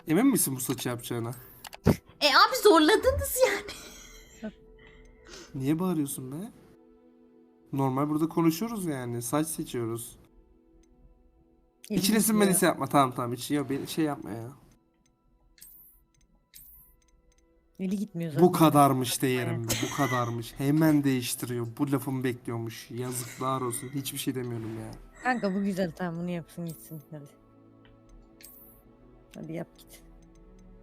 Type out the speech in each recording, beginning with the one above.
Emin misin bu saçı yapacağına? Abi zorladınız yani. Niye bağırıyorsun be? Normal burada konuşuyoruz yani. Saç seçiyoruz. İçine sinmediyse yapma. Tamam içi yok. Beni şey yapma ya. Eli gitmiyor zaten. Bu kadarmış değerim be. Bu kadarmış. Hemen değiştiriyor. Bu lafımı bekliyormuş. Yazıklar olsun. Hiçbir şey demiyorum ya. Kanka bu güzel, tamam bunu yapsın gitsin hadi. Hadi yap git.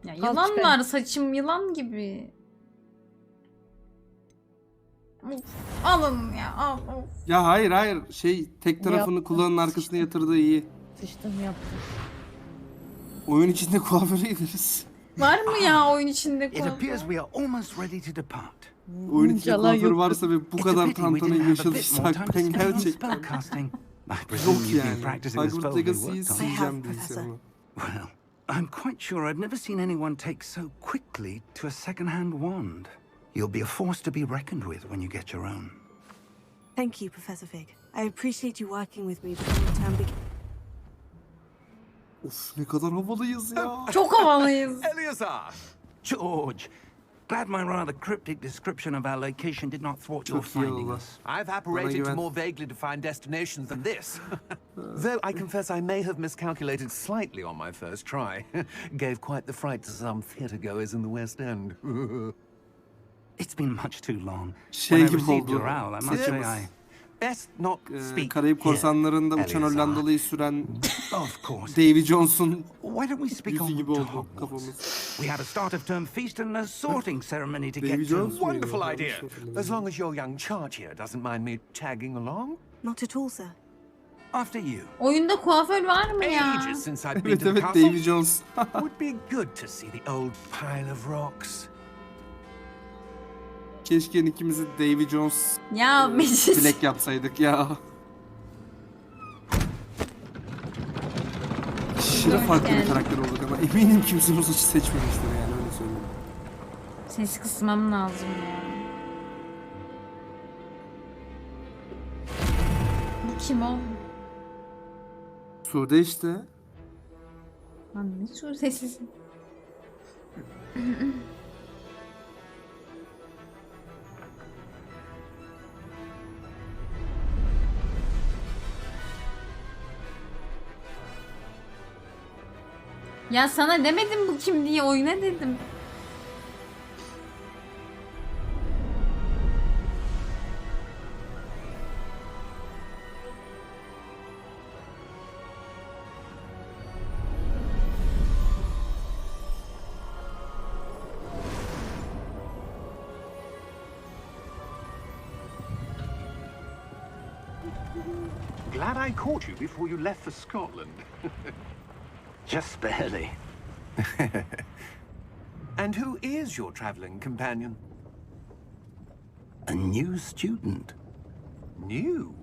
Ya Al, yılan çıkar. var, saçım yılan gibi. Of, alın ya, al. Of. Ya hayır. Şey tek tarafını Yaptım. kulağının arkasına yatırdığı iyi. Sıçtım yaptım. Oyun içinde kuaföre gideriz. Var mı ya oyun içinde It appears kuaför? we are almost ready to depart. Oyun içinde İnşallah kuaför yok. varsa ve bu It's a kadar pity we tantanayı didn't have a bit more yaşadıysak time to ben spend on gerçekten spellcasting. I presume yok you've been yani. practicing the Hogwarts spells we Legacy'yi worked on. sileceğim Professor. bilgisayarımı. Well, I'm quite sure I've never seen anyone take so quickly to a second-hand wand. You'll be a force to be reckoned with when you get your own. Thank you, Professor Fig. I appreciate you working with me before the term begins. Of ne kadar havalıyız ya. Çok havalıyız. Eleazar! George! Glad my rather cryptic description of our location did not thwart your Çok iyi finding oldu. us. I've apparated to güven. more vaguely defined destinations than this. Though I confess I may have miscalculated slightly on my first try. Gave quite the fright to some theatregoers in the West End. It's been much too long. Şey When I gibi received oldu. your owl, I must say Seçimiz. Best not speak Karayip here, korsanlarında uçan Eleazar. Hollandalıyı süren Of course. Davy Jones'un Why don't we speak yüzü on gibi to oldu Hogwarts? kafamız. We had a start of term feast and a sorting ceremony to Davy get to. Jones muydu? Wonderful Yanlış idea. hatırlamıyorum. As long as your young charge here doesn't mind me tagging along. Not at all, sir. After you. Oyunda kuaför var mı ya? Ages since I've been Evet to the evet castle. Davy Jones. Would be good to see the old pile of rocks. Keşke ikimizi Davy Jones Ya meclis. dilek yapsaydık ya. Aşırı farklı bir Yani. karakter olduk ama eminim kimse bu saçı seçmemiştir yani öyle söyleyeyim. Ses kısmam lazım ya. Bu kim o? Sude işte. Lan ne su sesi? Ya sana demedim bu kim diye, oyuna dedim. Glad I caught you before you left for Scotland. Just barely. And who is your traveling companion? A new student. New?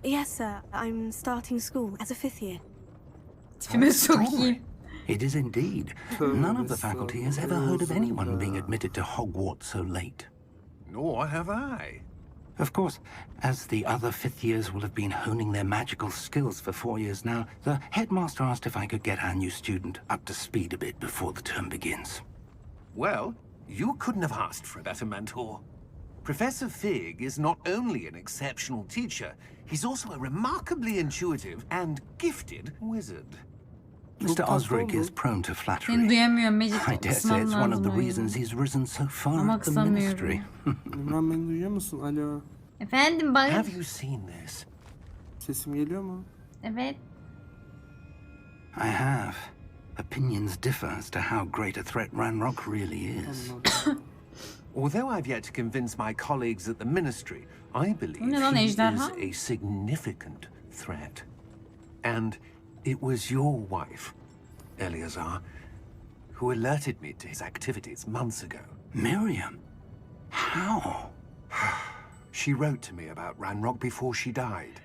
Yes, sir. I'm starting school as a 5th year. Tipime sokayım. It is indeed. None of the faculty has ever heard of anyone being admitted to Hogwarts so late. Nor have I. Of course, as the other fifth years will have been honing their magical skills for 4 years now, the headmaster asked if I could get our new student up to speed a bit before the term begins. Well, you couldn't have asked for a better mentor. Professor Fig is not only an exceptional teacher, he's also a remarkably intuitive and gifted wizard. Mr. Osric is prone to Seni flattery. duyamıyorum Mecit. I dare say Kısmam it's one of lazım the oyunu. reasons he's risen so far Ama at the kısamıyorum. ministry. İmran beni duyuyor musun? Alo. Efendim bak. Have you seen this? Sesim geliyor mu? Evet. I have. Opinions differ as to how great a threat Ranrock really is. Although I've yet to convince my colleagues at the ministry, I believe Ne lan, he ejderha? is a significant threat. And it was your wife, Eleazar, who alerted me to his activities months ago. Miriam? How? She wrote to me about Ranrock before she died,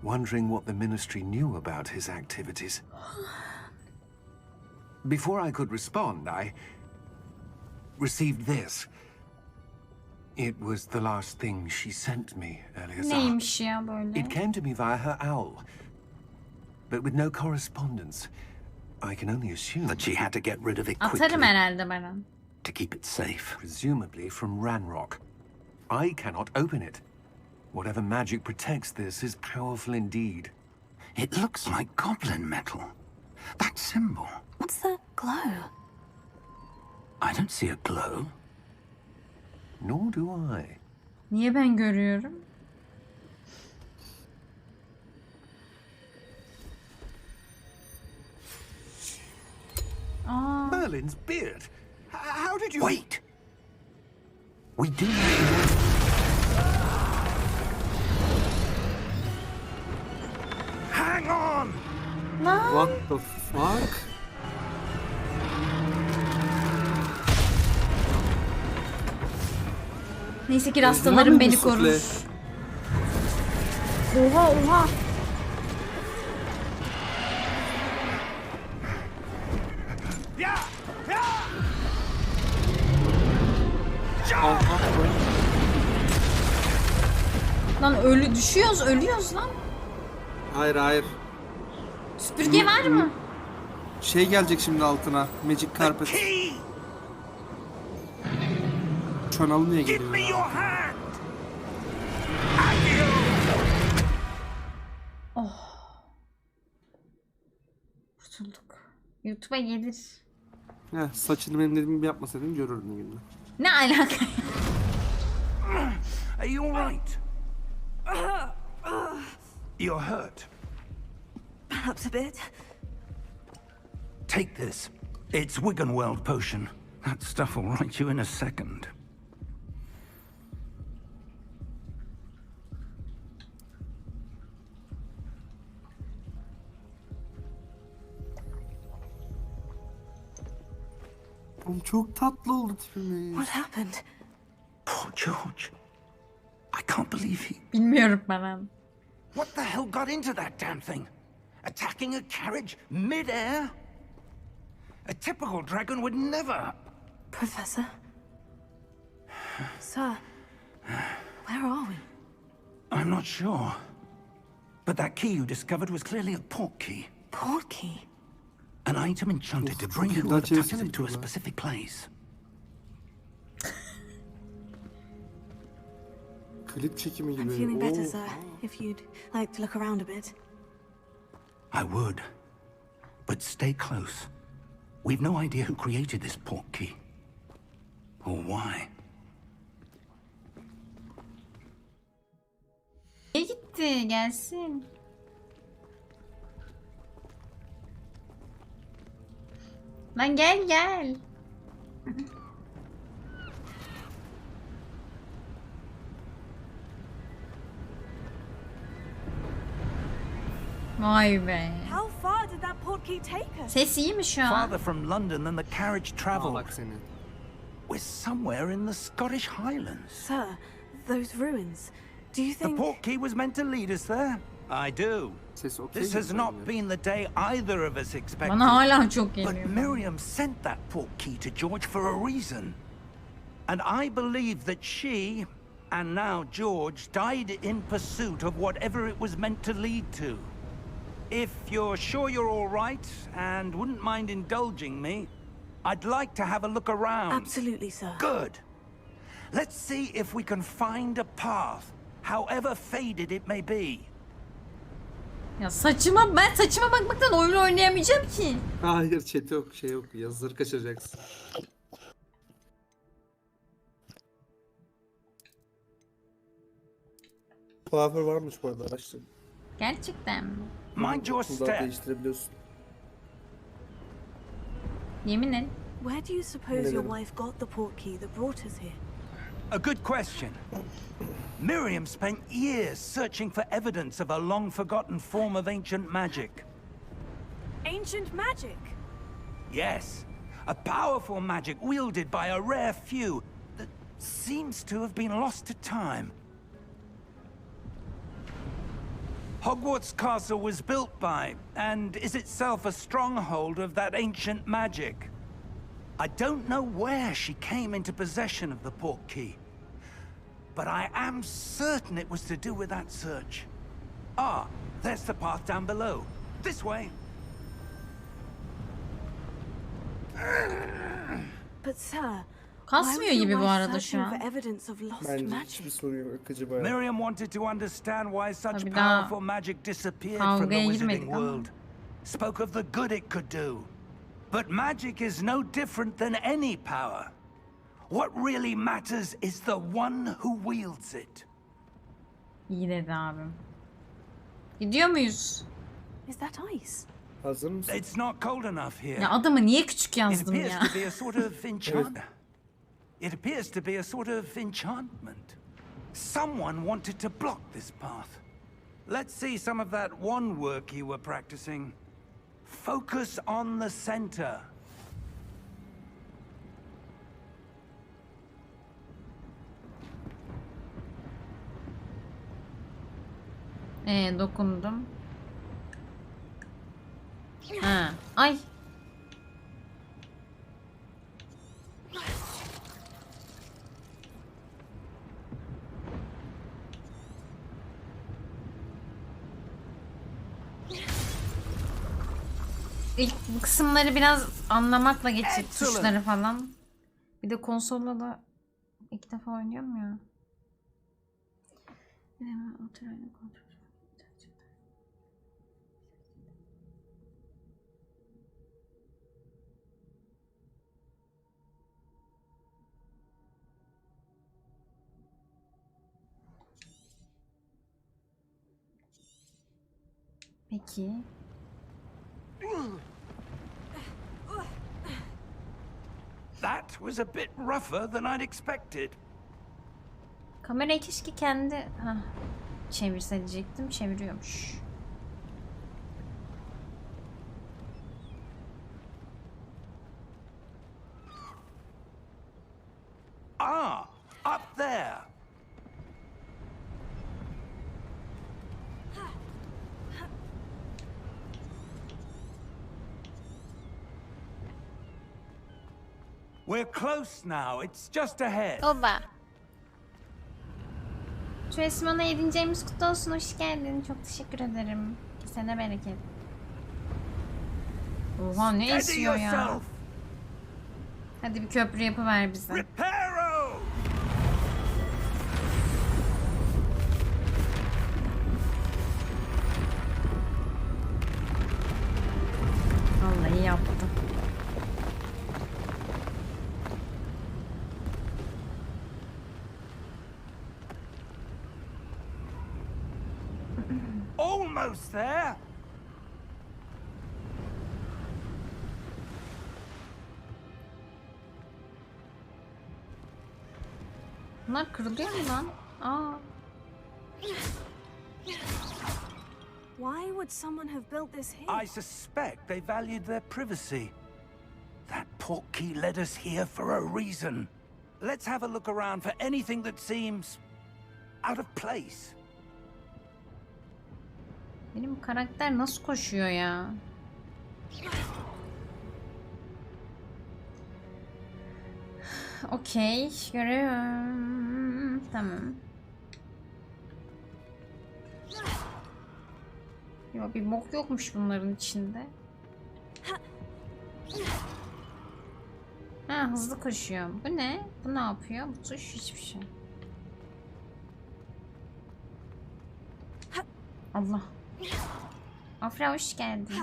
wondering what the ministry knew about his activities. Before I could respond, I received this. It was the last thing she sent me, Eleazar. Neymiş ya böyle? It came to me via her owl, but with no correspondence. I can only assume that she had to get rid of it Atarım quickly herhalde bana. to keep it safe. presumably from Ranrock. I cannot open it. Whatever magic protects this is powerful indeed. It looks like goblin metal. That symbol. What's the glow? I don't see a glow. Nor do I. Niye ben görüyorum? Aa, Merlin's beard. How did you... Wait! We do have Hang on! What the fuck? neyse ki Var rastalarım mı beni bu sufle? korur. Oha oha. Aha. Lan düşüyoruz ölüyoruz lan. Hayır hayır. Süpürge var mı? Şey gelecek şimdi altına. Magic Carpet. Key! Çanalı niye Give geliyor me ya? your hand! Kurtulduk. YouTube'a gelir. Heh, saçını benim dediğim gibi yapmasaydın görürdün gününü. Ne alaka? Are you alright? You're hurt. Perhaps a bit. Take this. It's Wiggenweld potion. That stuff will right you in a second. Oğlum çok tatlı oldu tipimiz. What happened? Poor George. I can't believe he... Bilmiyorum ben. What the hell got into that damn thing? Attacking a carriage mid-air? A typical dragon would never... Professor? Sir, where are we? I'm not sure. But that key you discovered was clearly a port key. Port key? An item enchanted to bring çok iyi. whoever Daha touches çevirsene it to a bir tur specific place. Klip çekimi gibi. I'm feeling better, Oo. sir. If you'd like to look around a bit. I would. But stay close. We've no idea who created this port key. Or why. Nereye gitti? Gelsin. Lan gel gel. Vay be. How far did that port key take us? Ses iyi mi şu an? Farther from London than the carriage Aa, travelled. bak seni. We're somewhere in the Scottish Highlands. Sir, those ruins. Do you The think... port key was meant to lead us there. I do. Ses okey This mi has not sence? been the day either of us expected. Bana hala çok But geliyor. Miriam sent that port key to George for a reason. And I believe that she, and now George, died in pursuit of whatever it was meant to lead to. If you're sure you're all right and wouldn't mind indulging me, I'd like to have a look around. Absolutely, sir. Good. Let's see if we can find a path, however faded it may be. Ya ben saçıma bakmaktan oyun oynayamayacağım ki. Hayır chat yok şey yok. Yazıları kaçıracaksın. Kuaför varmış bu arada araştırdım. Gerçekten mi? Mind your Okulda step. değiştirebiliyorsun. Yemin et. Where do you suppose your Bilemedim. wife got the port key that brought us here? A good question. Miriam spent years searching for evidence of a long-forgotten form of ancient magic. Ancient magic? Yes, a powerful magic wielded by a rare few that seems to have been lost to time. Hogwarts Castle was built by, and is itself a stronghold of that ancient magic. I don't know where she came into possession of the port key, but I am certain it was to do with that search. Ah, there's the path down below. This way. But sir, Kasmıyor why was gibi your bu wife arada şu searching an. for evidence of lost Bence magic? hiçbir sorun yok. Akıcı bayağı. Miriam wanted to understand why such Tabii daha powerful magic disappeared from the kavgaya wizarding girmedik ama. world. Spoke of the good it could do. But magic is no different than any power. What really matters is the one who wields it. İyi dedi abim. Gidiyor muyuz? Is that ice? Hazır mısın? It's not cold enough here. Ya adamı niye küçük It yazdım appears ya? to be a sort of enchant. It appears to be a sort of enchantment. Someone wanted to block this path. Let's see some of that wand work you were practicing. Focus on the center. Dokundum. Ha. Ay. İlk bu kısımları biraz anlamakla geçip tuşları falan. Bir de konsolla da ilk defa oynuyorum ya. Peki. That was a bit rougher than I'd expected. Kamerayı keşke kendi çevirse diyecektim. Çeviriyormuş. Ah, up there. We're close now. It's just ahead. Oba. Şu Esma'na 7. ayımız kutlu olsun. Hoş geldin. Çok teşekkür ederim. Kesene bereket. Oha ne Steady esiyor ya. yourself. Hadi bir köprü yapıver bize. Reparo! Vallahi yaptı. Almost there. Bunlar kırılıyor mu lan? Aa. Why would someone have built this here? I suspect they valued their privacy. That portkey led us here for a reason. Let's have a look around for anything that seems out of place. Benim karakter nasıl koşuyor ya? Okey, görüyorum. Tamam. Yo, bir bok yokmuş bunların içinde. Ha, hızlı koşuyor. Bu ne? Bu ne yapıyor? Bu tuş hiçbir şey. Allah. Afra hoş geldin.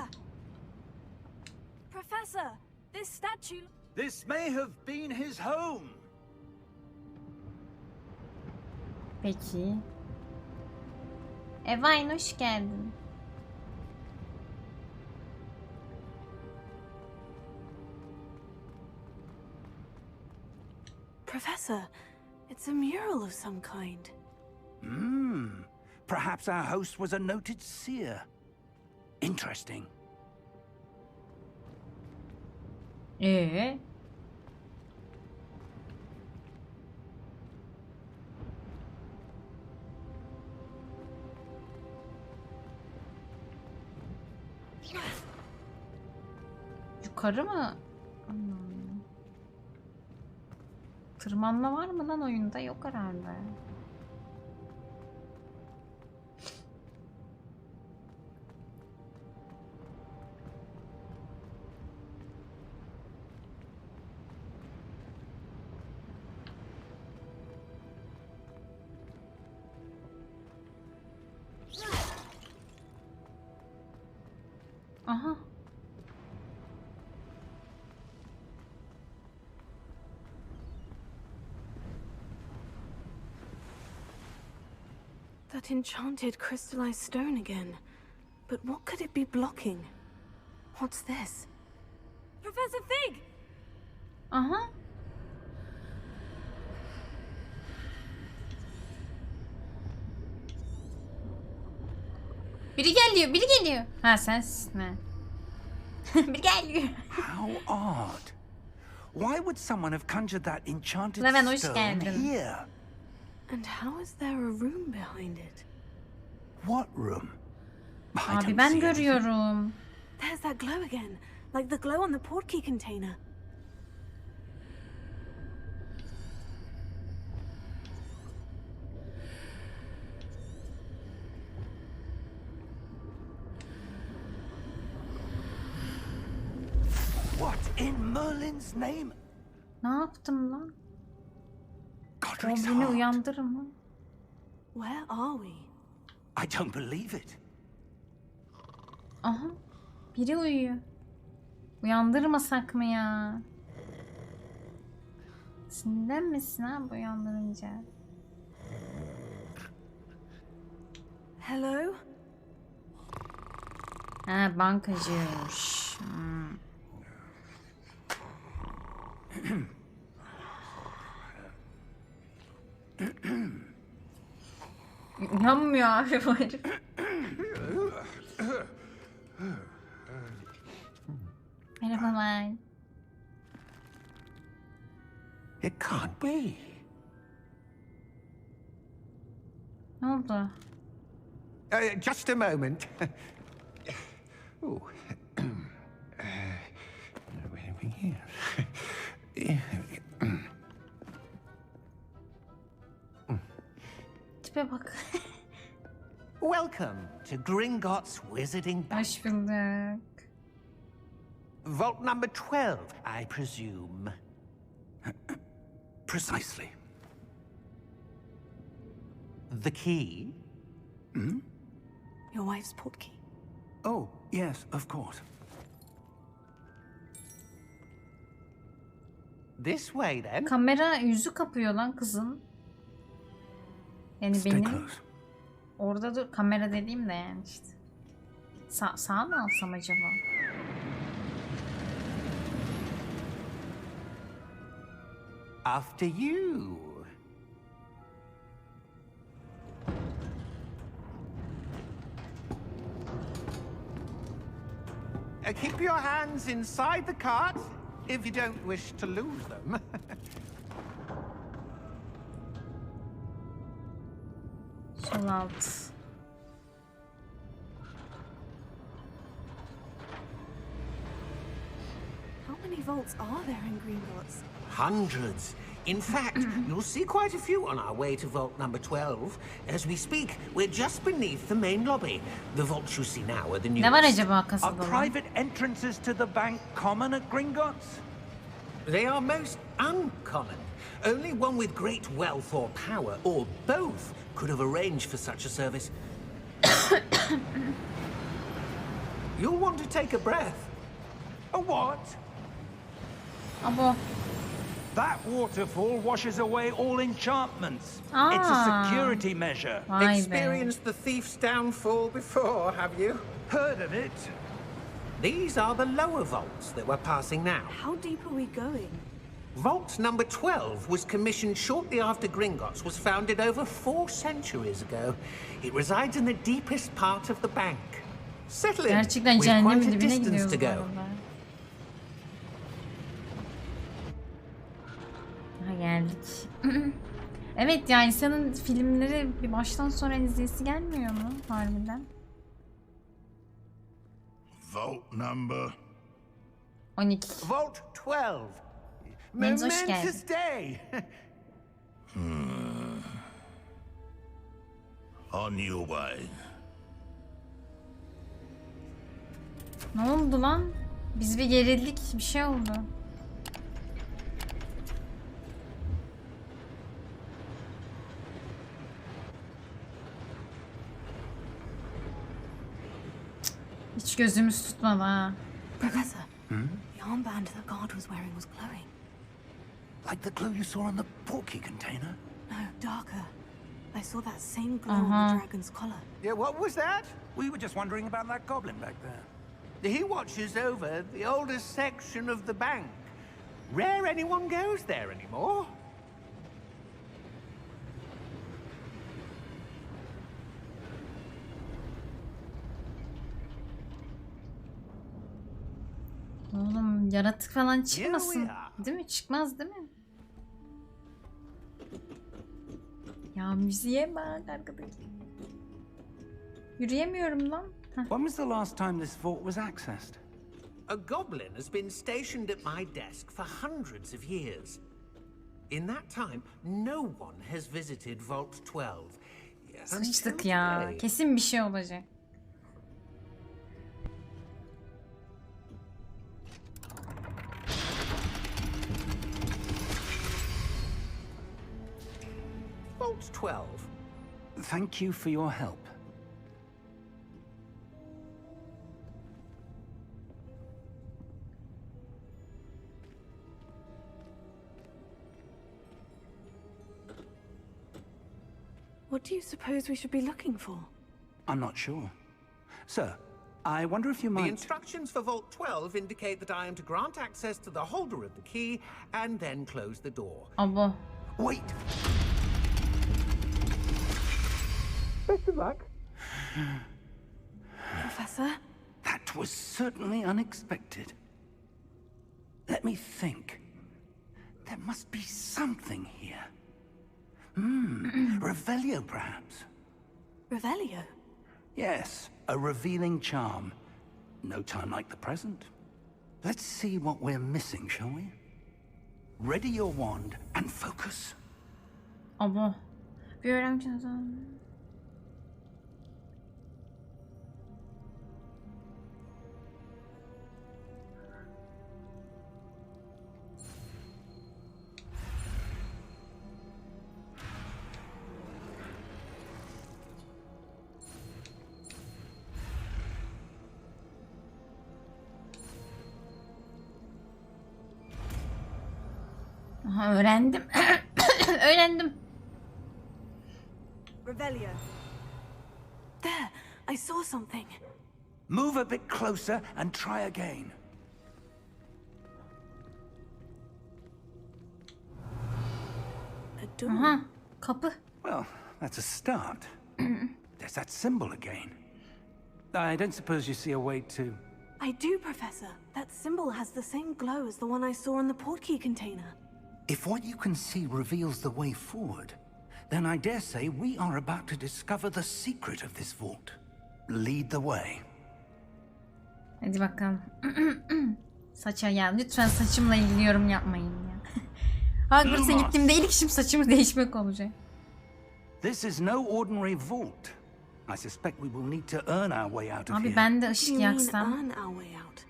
Professor, this statue. This may have been his home. Peki. Evayn hoş geldin. Professor, it's a mural of some kind. Perhaps our host was a noted seer. Interesting. Yukarı mı? Tırmanma var mı lan oyunda? Yok herhalde. Aha. That enchanted crystallized stone again. But what could it be blocking? What's this? Professor Fig! Aha. Biri geliyor, biri geliyor. Ha sensin ha. Biri geliyor. How odd. Why would someone have conjured that enchanted Levent, hoş stone geldin. here? And how is there a room behind it? What room? I Abi don't ben see anything. görüyorum. There's that glow again. Like the glow on the portkey container. What in Merlin's name? Ne yaptım lan? Godric's Goblini heart. uyandırır mı? Where are we? I don't believe it. Aha. Biri uyuyor. Uyandırmasak mı ya? Sinirlenmesin ha bu uyandırınca. Hello? Ha bankacıymış. Uyanmıyor abi bu herif. Merhabalar. It can't be. Ne oldu? Just a moment. Oh. Tipe bak. Welcome to Gringotts Wizarding Bank. Hoş bulduk. Vault number 12, I presume. Precisely. The key? Your wife's portkey. Oh, yes, of course. This way then. Kamera yüzü kapıyor lan kızın. Yani Stay benim. close. Orada dur kamera dediğim de yani işte. Sağ mı alsam acaba? After you. Keep your hands inside the cart if you don't wish to lose them. Sol alt. How many vaults are there in Gringotts? Hundreds. In fact, you'll see quite a few on our way to vault number 12. As we speak, we're just beneath the main lobby. The vaults you see now are the Ne var newest. acaba Are kasada lan? private entrances to the bank common at Gringotts? They are most uncommon. Only one with great wealth or power, or both, could have arranged for such a service. You'll want to take a breath. A what? Abo. That waterfall washes away all enchantments. It's Ah. a security measure. Vay be. Experienced the thief's downfall before, have you? Heard of it? These are the lower vaults that we're passing now. How deep are we going? Vault number 12 was commissioned shortly after Gringotts was founded over 4 centuries ago. It resides in the deepest part of the bank. Settle in. Gerçekten We've cehennemin quite a dibine distance gidiyoruz to bu go. arada. Ha geldik. Evet ya insanın filmleri bir baştan sona izleyesi gelmiyor mu harbiden? Vault number. 12. Vault 12. Means hoş Momentous geldin. day. On your way. Ne oldu lan? Biz bir gerildik, bir şey oldu. Hiç gözümüz tutmadı ha. Professor, the armband the guard was wearing was glowing. Like the glow you saw on the portkey container? No, darker. I saw that same glow on the dragon's collar. Yeah, what was that? We were just wondering about that goblin back there. He watches over the oldest section of the bank. Rare anyone goes there anymore. Oğlum yaratık falan çıkmasın. Değil mi? Çıkmaz değil mi? Ya müziğe bak arkadaki. Yürüyemiyorum lan. Heh. When was the last time this vault was accessed? A goblin has been stationed at my desk for hundreds of years. In that time, no one has visited Vault 12. Sıçtık Until ya. today. Kesin bir şey olacak. Vault 12. Thank you for your help. What do you suppose we should be looking for? I'm not sure. Sir, I wonder if you The might... instructions for Vault 12 indicate that I am to grant access to the holder of the key and then close the door. Abo. Wait! Best of luck. Professor? That was certainly unexpected. Let me think. There must be something here. Revelio, perhaps? Revelio? Yes, a revealing charm. No time like the present. Let's see what we're missing, shall we? Ready your wand and focus. Abo. Bir öğrenmişsiniz. Aha, öğrendim. Öğrendim. Revelio. There, I saw something. Move a bit closer and try again. A door. Aha, kapı. Well, that's a start. There's that symbol again. I don't suppose you see a way to... I do, Professor. That symbol has the same glow as the one I saw in the portkey container. If what you can see reveals the way forward, then I dare say we are about to discover the secret of this vault. Lead the way. Hadi bakalım. Saça ya. Lütfen saçımla ilgili yorum yapmayın ya. Hogwarts'a gittiğimde ilk işim saçımı değişmek olacak. This is no ordinary vault. I suspect we will need to earn our way out of Abi here. ben de What do ışık you mean, yaksam. earn our way out?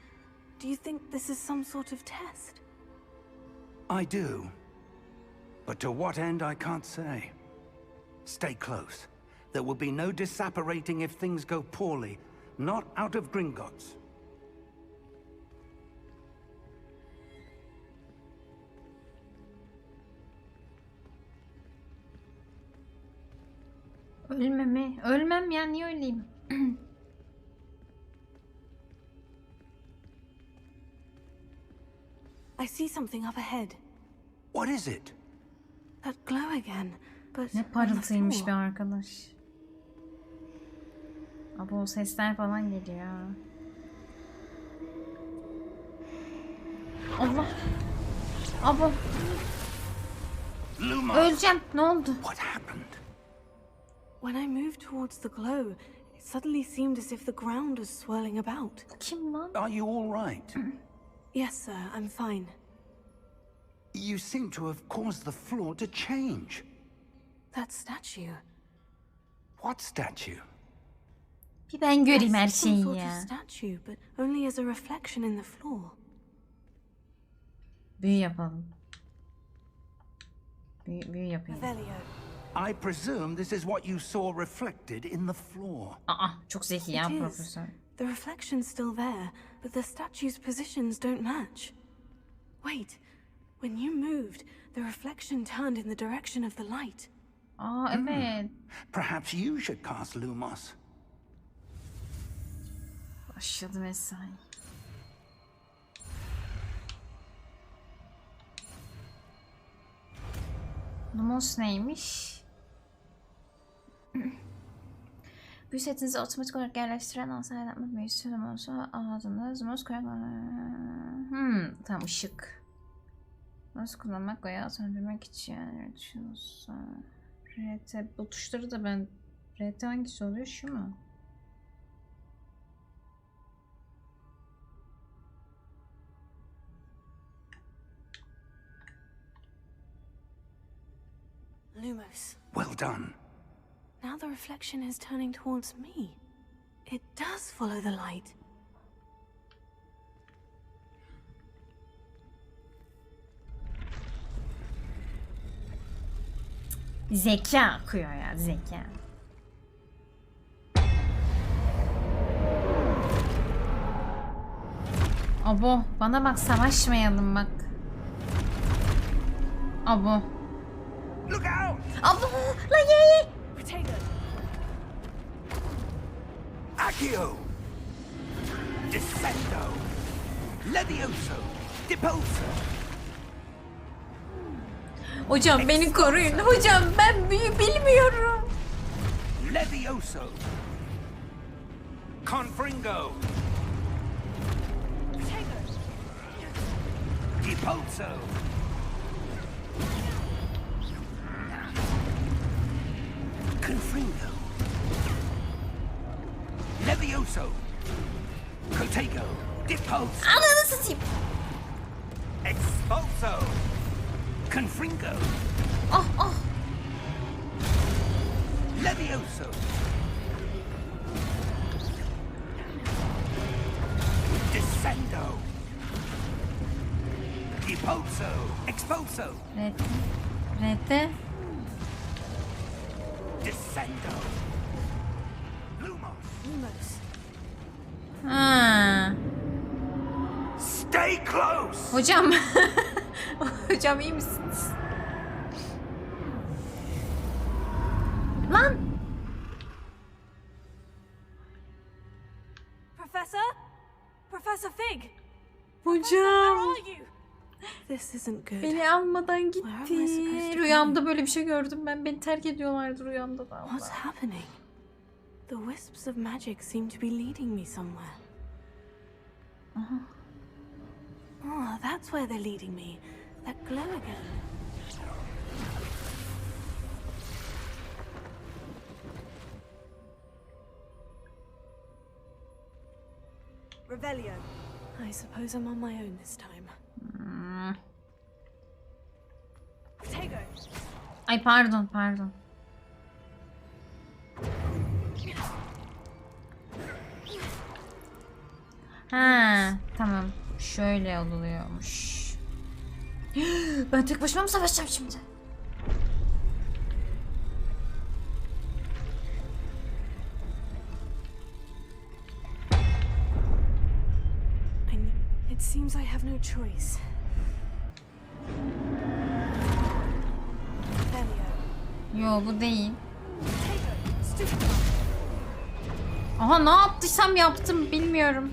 Do you think this is some sort of test? I do. But to what end, I can't say. Stay close. There will be no disapparating if things go poorly. Not out of Gringotts. Ölmemi. Ölmem ya. Niye öleyim? I see something up ahead. What is it? That glow again, but Ne on the parıltıymış floor. be arkadaş. Abi o sesler falan geliyor ya. Allah. Abo. Luma! Öleceğim. Ne oldu? What happened? When I moved towards the glow, it suddenly seemed as if the ground was swirling about. Kim lan? Are you all right? Yes, sir, I'm fine. You seem to have caused the floor to change. That statue. What statue? Bir ben göreyim her Yes, some şeyi sort ya. of statue, but only as a reflection in the floor. Büyü yapalım. Büyü yapayım. Revelio. I presume this is what you saw reflected in the floor. Aa, çok zeki ya It is. profesör. The reflection's still there, but the statue's positions don't match. Wait, when you moved, the reflection turned in the direction of the light. Aa evet. Perhaps you should cast Lumos. Başladı mesai. Lumos neymiş? Bu setinizi otomatik olarak yerleştiren alsaydı yapmak büyüsü Lumos'u aldınız. Lumos koymak... tamam ışık. Lumos kullanmak veya söndürmek için yani düşünüyorsa... RT, bu tuşları da ben... RT hangisi oluyor? Şu mu? Lumos. Well done. Now the reflection is turning towards me. It does follow the light. Zeka akıyor ya, zeka. Abo, bana bak, savaşmayalım bak. Abo. Look out! Abo, la ye. Potato. Accio! Descendo! Levioso! Deposo! Hocam beni koruyun. Hocam ben bilmiyorum. Levioso! Confringo! Potato. Deposo! Confringo! Levioso! Cotego! Deposo! Ananı satayım. Expulso! Confringo! Ah ah. Levioso! Descendo! Deposo! Expulso! RT. RT. Descendo! Lumos! Lumos. Ha. Stay close! Hocam. Hocam iyi misiniz? Lan. Professor? Professor Fig? Hocam. Where are you? This isn't good. Beni almadan Where am I supposed to gitti. go? Rüyamda böyle bir şey gördüm ben. Beni terk ediyorlardı rüyamda da. What's happening? The wisps of magic seem to be leading me somewhere. Oh, that's where they're leading me. That glow again. Revelio. I suppose I'm on my own this time. Potato. Ay pardon pardon. Ha tamam. Şöyle oluyormuş. Ben tek başıma mı savaşacağım şimdi? It seems I have no choice. Revelio. Yo bu değil. Potato. Stupid. Aha ne yaptıysam yaptım bilmiyorum.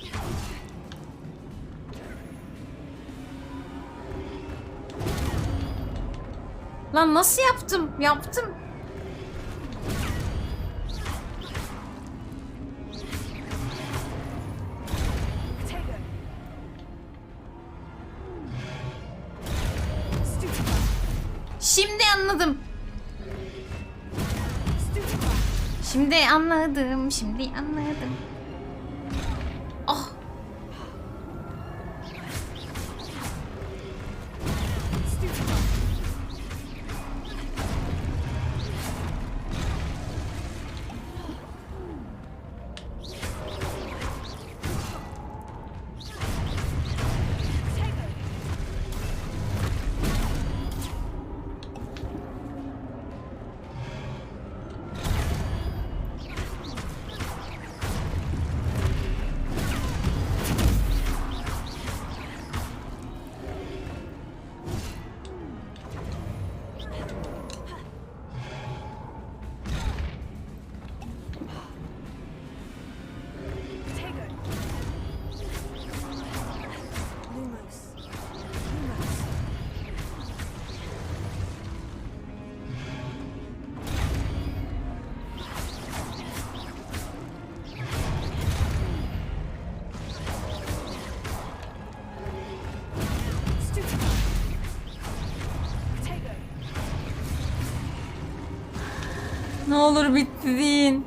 Lan nasıl yaptım? Yaptım. Potato. Stupid. Şimdi anladım. Stupid. Şimdi anladım. Şimdi anladım. Oh. olur bitti deyin.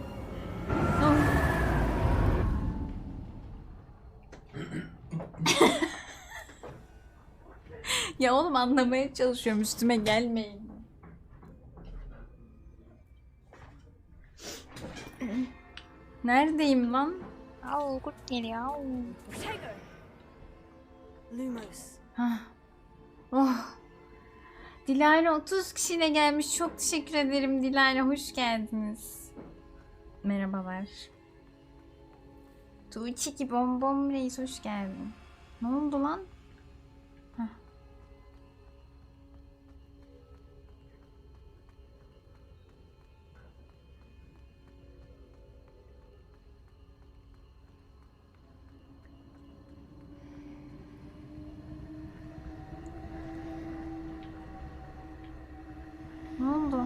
Ya oğlum anlamaya çalışıyorum, üstüme gelmeyin. Neredeyim lan? Kurt geliyor. Lumos. Hah. Oh. Dilara 30 kişiyle gelmiş. Çok teşekkür ederim Dilara. Hoş geldiniz. Merhabalar. Tuğçe ki bom reis hoş geldin. Ne oldu lan? Hah. Ne oldu?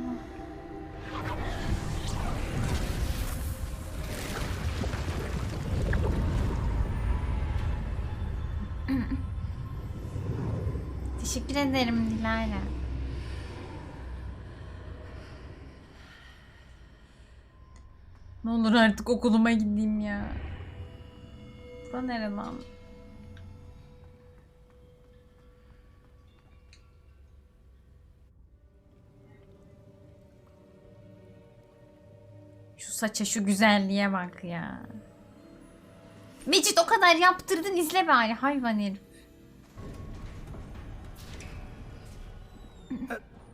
Teşekkür ederim Dilara. Ne olur artık okuluma gideyim ya. Bura nere lan? Şu saça şu güzelliğe bak ya. Mecit o kadar yaptırdın, izle bari hayvan herif.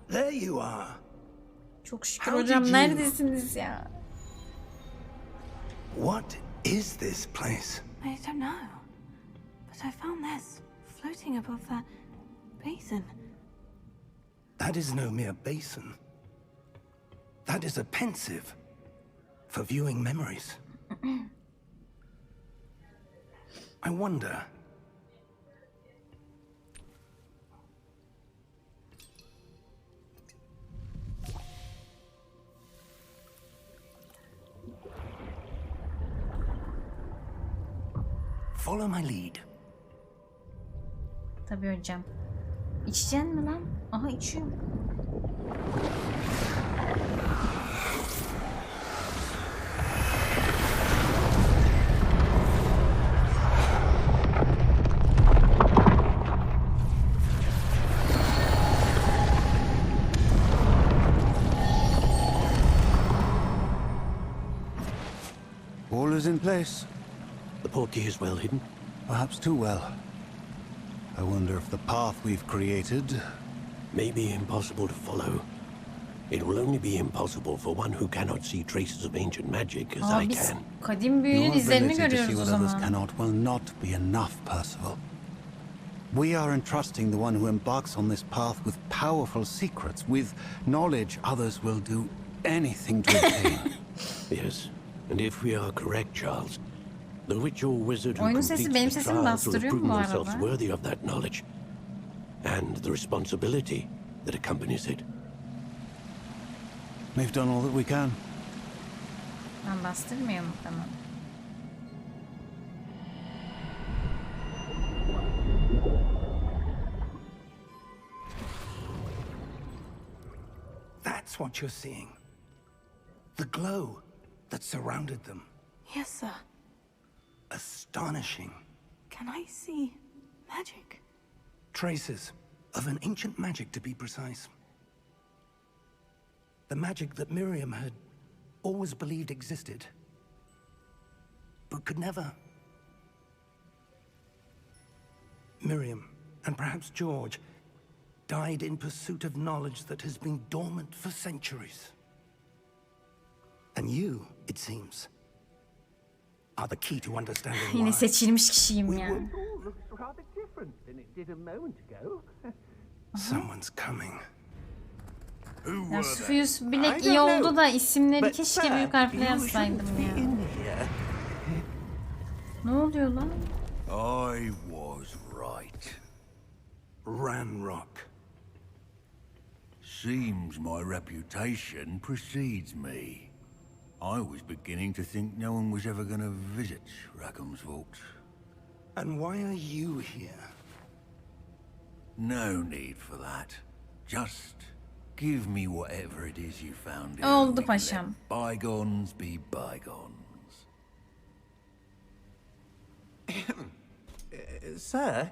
There you are. Çok şükür How hocam, did you- neredesiniz ya? What is this place? I don't know. But I found this floating above that basin. That is no mere basin. That is a pensive for viewing memories. I wonder. Follow my lead. Tabii hocam. İçeceksin mi lan? Aha içiyorum. All is in place. The portkey is well hidden. Perhaps too well. I wonder if the path we've created... May be impossible to follow. It will only be impossible for one who cannot see traces of ancient magic as I Biz can. kadim büyünün Your izlerini ability to see görüyoruz o what others zaman. cannot will not be enough, Percival. We are entrusting the one who embarks on this path with powerful secrets, with knowledge others will do anything to obtain. Yes, and if we are correct, Charles, the witch or wizard who Oyunun sesi completes benim the sesimi trials will have bastırıyor mu proven bu themselves arada? worthy of that knowledge and the responsibility that accompanies it. We've done all that we can. Ben bastırmıyor muhtemelen. That's what you're seeing. The glow that surrounded them. Yes, sir. Astonishing. Can I see magic? Traces of an ancient magic, to be precise. The magic that Miriam had always believed existed, but could never. Miriam, and perhaps George, died in pursuit of knowledge that has been dormant for centuries. And you, it seems, are the key to understanding why. Yine seçilmiş kişiyim We ya. all looks rather different than it did a moment ago. Someone's coming. Who Ya were they? Sufiyus I Bilek don't iyi oldu know. da isimleri But keşke sir, büyük harfle you yazsaydım shouldn't be ya. in here. Ne oluyor lan? I was right. Ranrock. Seems my reputation precedes me. I was beginning to think no one was ever going to visit Rackham's vault. And why are you here? No need for that. Just Give me whatever it is you found here. Oldu We can paşam. let bygones be bygones. Sir,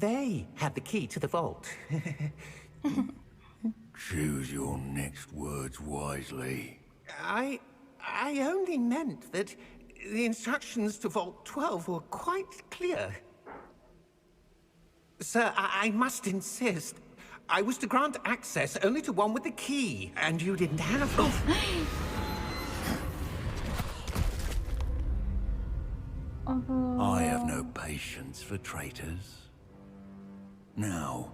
they have the key to the vault. Choose your next words wisely. I only meant that the instructions to Vault 12 were quite clear. Sir, I must insist. I was to grant access only to one with the key, and you didn't have it. I have no patience for traitors. Now,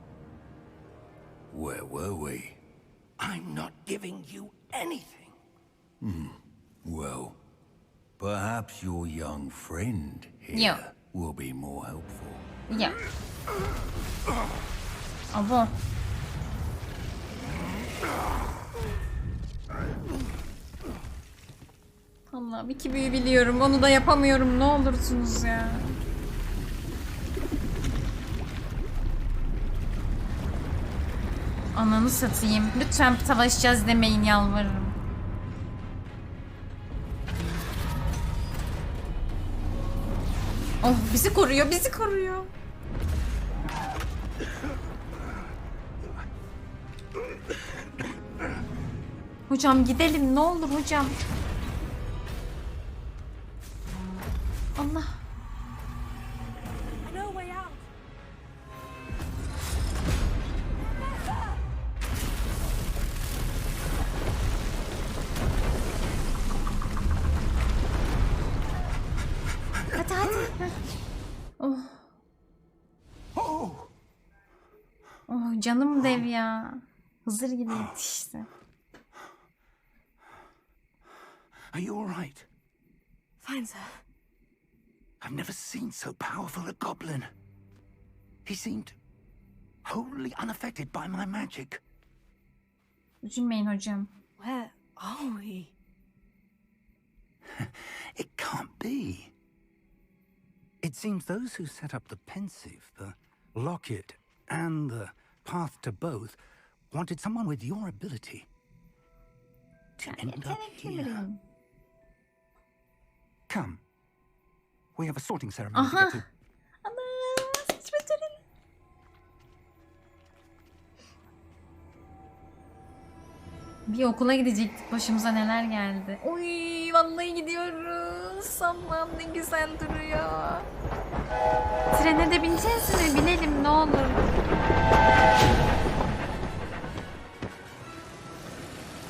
where were we? I'm not giving you anything. Well, perhaps your young friend here Yeah. will be more helpful. Ya. Abo. Allah'ım 2 büyü biliyorum. Onu da yapamıyorum. Ne olursunuz ya. Ananı satayım. Lütfen savaşacağız demeyin, yalvarırım. Oh, bizi koruyor, bizi koruyor. Hocam gidelim ne olur hocam. Allah. No way out. Hadi hadi. Oh. Oh canım dev ya. Hızır gibi yetişti. Are you all right? Fine, sir. I've never seen so powerful a goblin. He seemed wholly unaffected by my magic. Üzülmeyin hocam. Where are we? It can't be. It seems those who set up the pensive, the locket, and the path to both wanted someone with your ability to end up here. Come. We have a sorting ceremony to Aha. get to. Ana, saçma tören. Bir okula gidecektik, başımıza neler geldi. Oy vallahi gidiyoruz. Allah'ım ne güzel duruyor. Trene de bineceğiz mi? Binelim ne olur.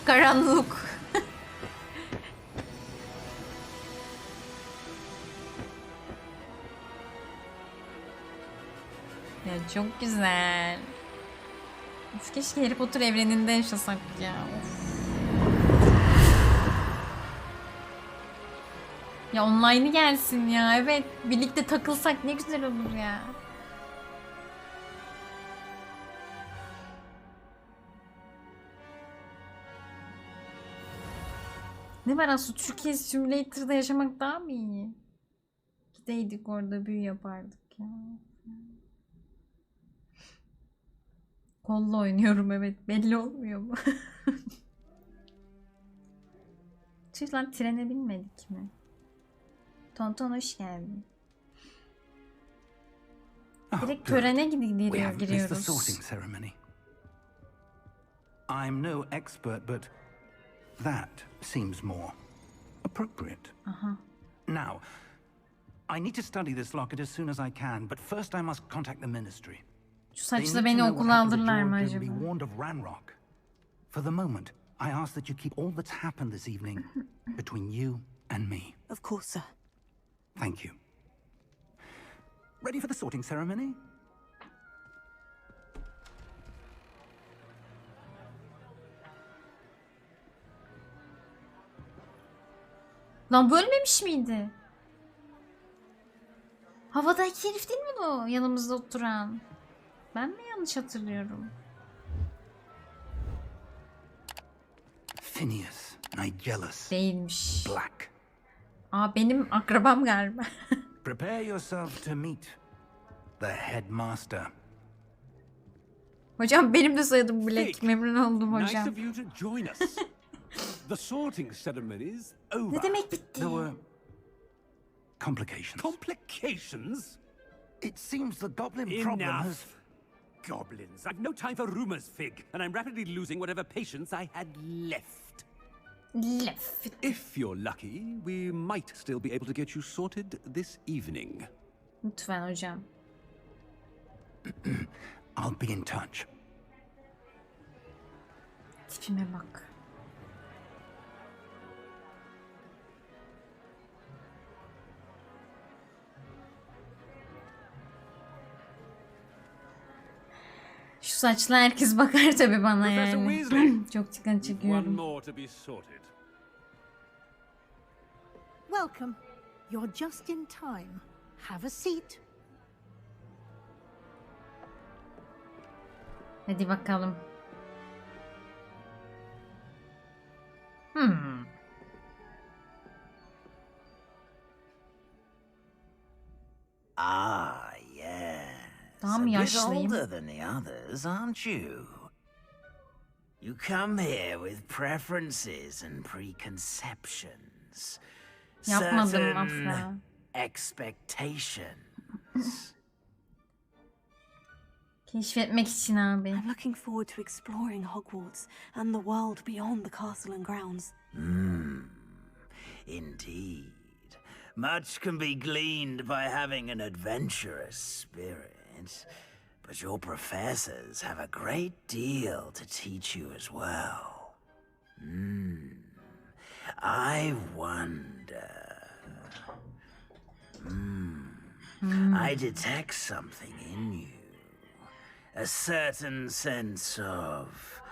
Karanlık. Ya çok güzel. Of, keşke Harry Potter evreninde yaşasak ya. Of. Ya online'ı gelsin ya. Evet, birlikte takılsak ne güzel olur ya. Ne var aslında, Türkiye Simulator'da yaşamak daha mı iyi? Gideydik orada büyü yapardık ya. Kolla oynuyorum, evet, belli olmuyor mu? Tüh lan, trene binmedik mi? Tonton hoş geldin. Direkt törene giriyoruz. Sorting ceremony. I'm no expert, but that seems more appropriate. Now, I need to study this locket as soon as I can, but first I must contact the ministry. Şu saçla beni okula alırlar mı acaba? Be warned of Ranrock. For the moment, I ask that you keep all that's happened this evening between you and me. Of course, sir. Thank you. Ready for the sorting ceremony? Lan bölmemiş miydi? Havadaki herif değil mi o yanımızda oturan? Ben mi yanlış hatırlıyorum? Phineas, Nigellus. Değilmiş. Black. Aa, benim akrabam galiba. Prepare yourself to meet the headmaster. Hocam benim de soyadım Black. Fig, Memnun oldum Nice hocam. of you to join us. The sorting ceremony's over. Ne demek bitti? There were complications. Complications? It seems the goblin problem has... Enough. Goblins. I've no time for rumors, Fig, and I'm rapidly losing whatever patience I had left. Left. If you're lucky, we might still be able to get you sorted this evening. Lütfen hocam. I'll be in touch. Tipime bak. Şu saçla herkes bakar tabii bana Professor yani. Weasley. Çok dikkat One çekiyorum. more to be sorted. Welcome. You're just in time. Have a seat. Hadi bakalım. Ah, yes. Daha A mı bit yaşlıyım? older than the others, aren't you? You come here with preferences and preconceptions. Yapmadım Certain asla. expectations. Keşfetmek için abi. I'm looking forward to exploring Hogwarts and the world beyond the castle and grounds. Indeed. Much can be gleaned by having an adventurous spirit, but your professors have a great deal to teach you as well. I wonder. I detect something in you. A certain sense of...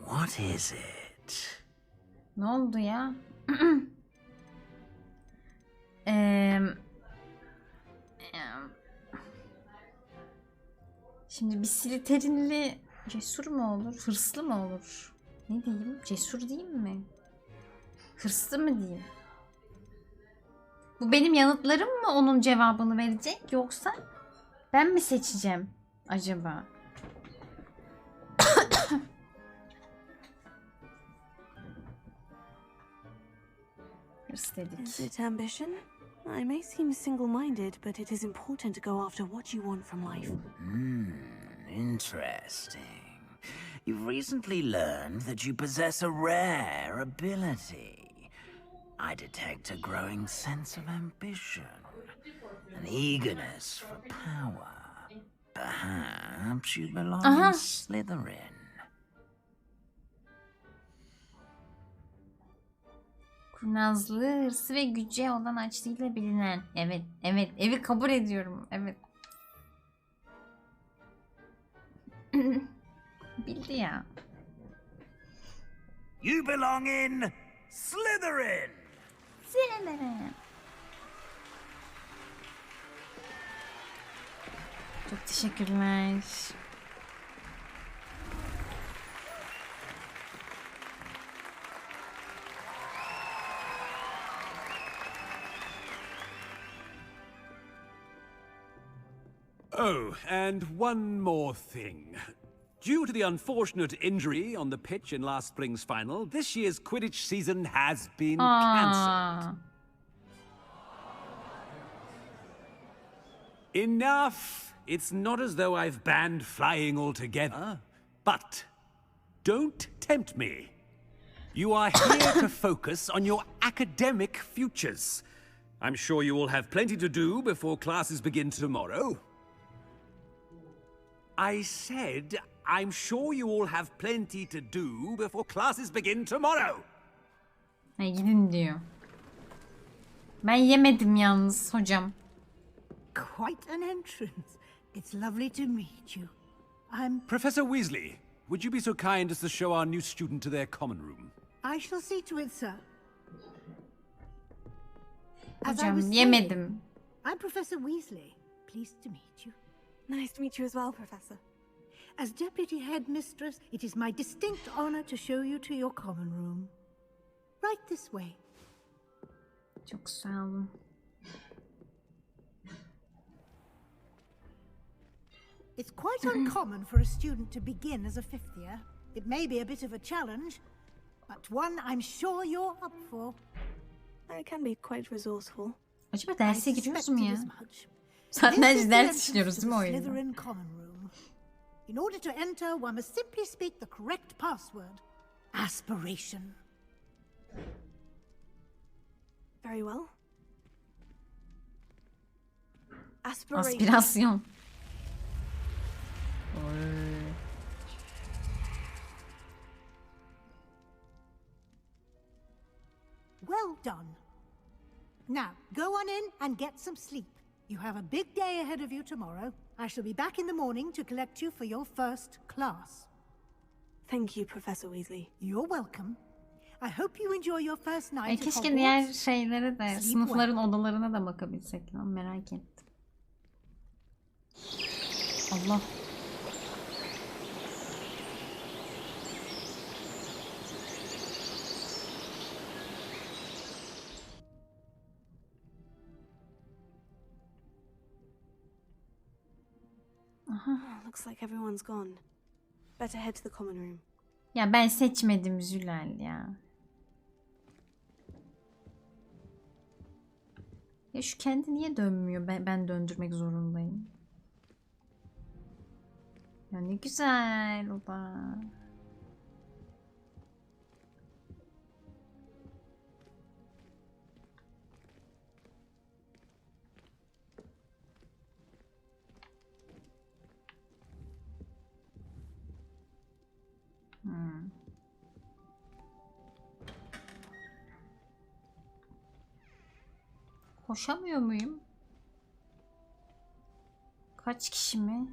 what is it? Ne oldu ya? Şimdi bir Slytherin'li cesur mu olur? Hırslı mı olur? Ne diyeyim? Cesur diyeyim mi? Hırslı mı diyeyim? Bu benim yanıtlarım mı onun cevabını verecek yoksa ben mi seçeceğim acaba? Hırs dedik. Is it ambition? I may seem single-minded, but it is important to go after what you want from life. Interesting. You've recently learned that you possess a rare ability. I detect a growing sense of ambition, an eagerness for power. Perhaps you belong in Slytherin. Kurnazlığı, hırsı ve güce olan açlığıyla bilinen. Evet, evet. Evi kabul ediyorum. Evet. Bildi ya. You belong in Slytherin. Slytherin. Çok teşekkürler. Oh, and one more thing. Due to the unfortunate injury on the pitch in last spring's final, this year's Quidditch season has been cancelled. Enough! It's not as though I've banned flying altogether. But don't tempt me. You are here to focus on your academic futures. I'm sure you will have plenty to do before classes begin tomorrow. I said, I'm sure you all have plenty to do before classes begin tomorrow. Gidin diyor. Ben yemedim yalnız hocam. Quite an entrance. It's lovely to meet you. Professor Weasley, would you be so kind as to show our new student to their common room? I shall see to it, sir. As I Hocam was saying, yemedim. I'm Professor Weasley. Pleased to meet you. Nice to meet you as well, Professor. As Deputy Headmistress, it is my distinct honor to show you to your common room. Right this way. Çok sağ olun. It's quite uncommon for a student to begin as a fifth year. It may be a bit of a challenge, but one I'm sure you're up for. I can be quite resourceful. Acaba derse giriyoruz mu ya? This is the Sadece ders entrance işliyoruz to değil mi the oyunda? Slytherin common room. In order to enter, one must simply speak the correct password. Aspiration. Very well. Aspiration. Aspirasyon. Well done. Now, go on in and get some sleep. You have a big day ahead of you tomorrow. I shall be back in the morning to collect you for your first class. Thank you, Professor Weasley. You're welcome. I hope you enjoy your first night at Keşke diğer Hogwarts. şeylere de, sınıfların odalarına da bakabilsek lan, merak ettim. Allah. Looks like everyone's gone. Better head to the common room. Ya ben seçmedim Zülal ya. Ya şu kendi niye dönmüyor? Ben döndürmek zorundayım. Ya ne güzel o da. Koşamıyor muyum? Kaç kişi mi?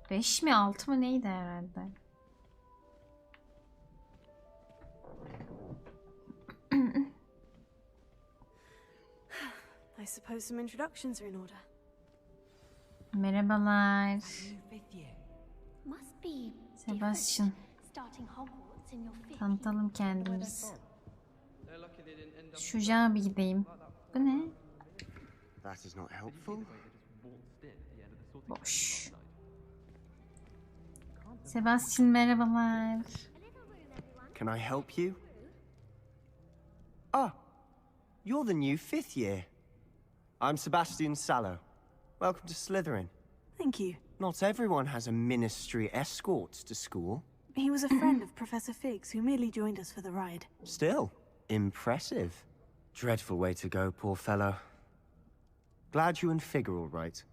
5 mi 6 mı neydi herhalde? I suppose some introductions are in order. Merhabalar. Must be Sebastian. starting Hogwarts in your fifth. Tanıtalım kendimizi. Şuraya bir gideyim. Bu ne? That is not helpful. Boş. Sebastian merhabalar. Can I help you? Ah, you're the new fifth year. I'm Sebastian Sallow. Welcome to Slytherin. Thank you. Not everyone has a ministry escort to school. He was a friend of Professor Fig's who merely joined us for the ride. Still, impressive. Dreadful way to go, poor fellow. Glad you and Fig are all right.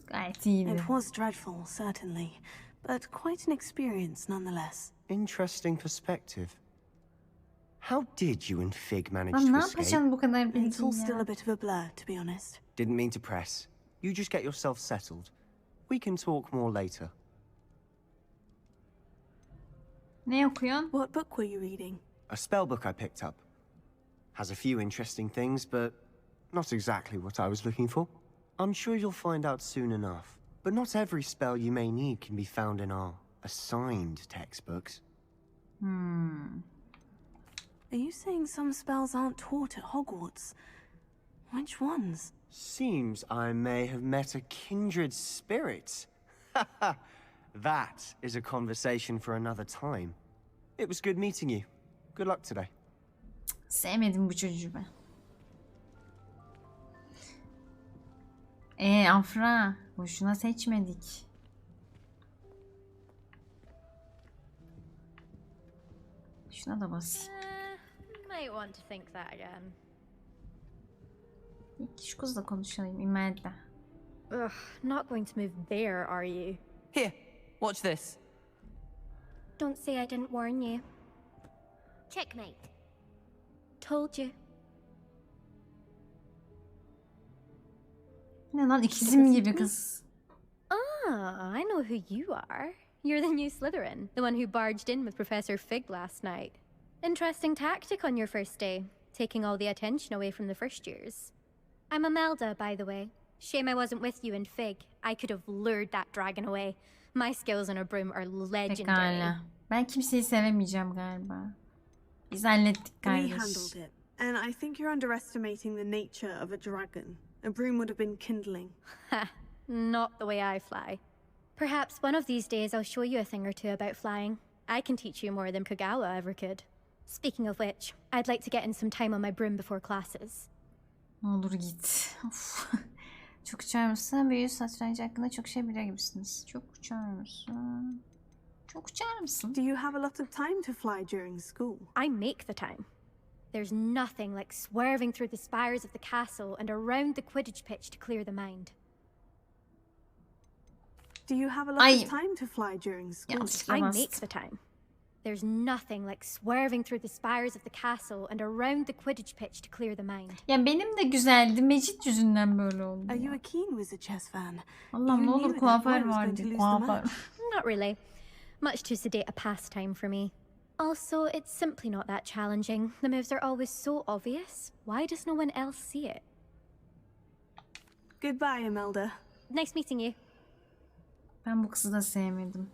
Gayet iyiydi. It was dreadful, certainly, but quite an experience nonetheless. Interesting perspective. How did you and Fig manage Lan to ne escape? yapacaksın bu kadar It's all bildiğin still ya? a bit of a blur, to be honest. Didn't mean to press. You just get yourself settled. We can talk more later. Ne okuyorsun? What book were you reading? A spell book I picked up. Has a few interesting things, but not exactly what I was looking for. I'm sure you'll find out soon enough. But not every spell you may need can be found in our assigned textbooks. Are you saying some spells aren't taught at Hogwarts? Which ones? Seems I may have met a kindred spirit. That is a conversation for another time. It was good meeting you. Good luck today. Sevmedim bu çocuğu ben. Afra. Boşuna seçmedik. Şuna da basayım. Might want to think that again. Şu kızla konuşalım. Imelda. Ugh, not going to move there, are you? Here, watch this. Don't say I didn't warn you. Checkmate. Told you. Ne lan ikizim gibi kız. Ah, I know who you are. You're the new Slytherin, the one who barged in with Professor Fig last night. Interesting tactic on your first day, taking all the attention away from the first years. I'm Imelda, by the way. Shame I wasn't with you and Fig. I could have lured that dragon away. My skills on a broom are legendary. Pekala. Ben kimseyi sevemeyeceğim galiba. Biz hallettik We kardeş. handled it, and I think you're underestimating the nature of a dragon. A broom would have been kindling. Ha! Not the way I fly. Perhaps one of these days I'll show you a thing or two about flying. I can teach you more than Kagawa ever could. Speaking of which, I'd like to get in some time on my broom before classes. Ne olur git. Of. Çok uçar mısın? Büyü satrancı hakkında çok şey biliyor gibisiniz. Çok uçar mısın? Çok uçar mısın? Do you have a lot of time to fly during school? I make the time. There's nothing like swerving through the spires of the castle and around the Quidditch pitch to clear the mind. Do you have a lot of time to fly during school? I make the time. There's nothing like swerving through the spires of the castle and around the Quidditch pitch to clear the mind. Ya benim de güzeldi. Mecit yüzünden böyle oldu. Are you a keen Wizard chess fan? Allah'ım ne olur kuaför vardı. Kuaför. Not really. Much too sedate a pastime for me. Also, it's simply not that challenging. The moves are always so obvious. Why does no one else see it? Goodbye, Imelda. Nice meeting you. Ben bu kızı da sevmedim.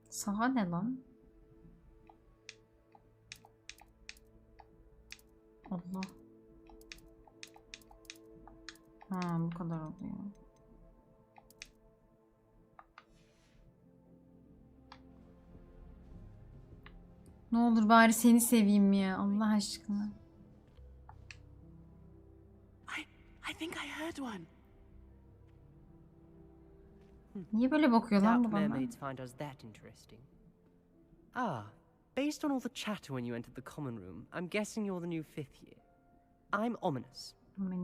Saha ne lan? Allah. Ha, bu kadar oluyor. Ne olur bari seni seveyim ya Allah aşkına. I think I heard one. Niye böyle bakıyor lan bu Doubt bana? mermaids find us that interesting. Ah, based on all the chatter when you entered the common room, I'm guessing you're the new 5th year. I'm Ominous.